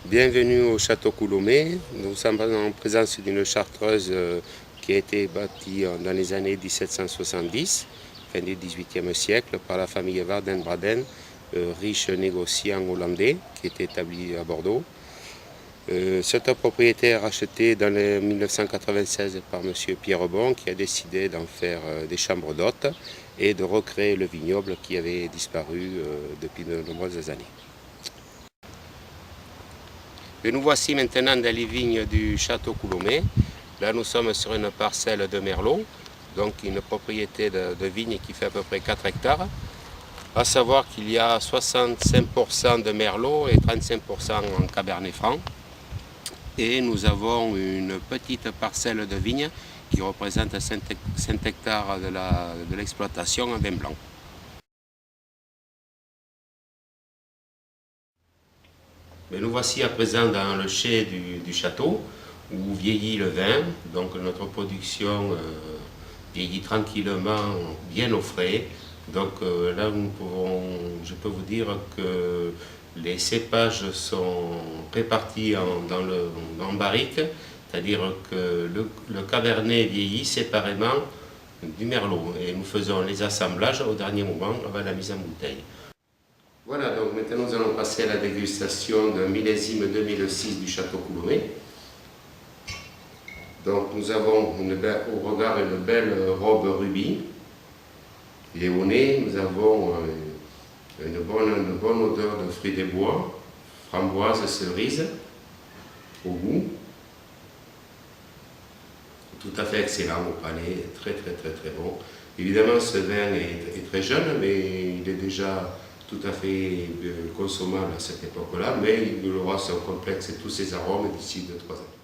Bienvenue au château Coulomé. Nous sommes en présence d'une chartreuse qui a été bâtie dans les années 1770, fin du XVIIIe siècle, par la famille Waarden-Braden, riche négociant hollandais qui était établi à Bordeaux. Cette propriété est rachetée dans les 1996 par M. Pierre Bon, qui a décidé d'en faire des chambres d'hôtes et de recréer le vignoble qui avait disparu depuis de nombreuses années. Et nous voici maintenant dans les vignes du château Coulomé. Là, nous sommes sur une parcelle de merlot, donc une propriété de vigne qui fait à peu près 4 hectares. À savoir qu'il y a 65% de merlot et 35% en cabernet franc. Et nous avons une petite parcelle de vigne qui représente 5 hectares de l'exploitation en vin blanc. Mais nous voici à présent dans le chai du château où vieillit le vin. Donc notre production vieillit tranquillement, bien au frais. Donc là, je peux vous dire que les cépages sont répartis en barriques, c'est-à-dire que le cabernet vieillit séparément du merlot. Et nous faisons les assemblages au dernier moment avant la mise en bouteille. Voilà, donc maintenant nous allons passer à la dégustation d'un millésime 2006 du château Coulomé. Donc nous avons au regard une belle robe rubis. Et au nez, nous avons une bonne odeur de fruits des bois, framboise, cerise, au goût. Tout à fait excellent au palais, très bon. Évidemment, ce vin est très jeune, mais il est déjà tout à fait consommable à cette époque-là, mais il aura son complexe et tous ses arômes d'ici 2-3 ans.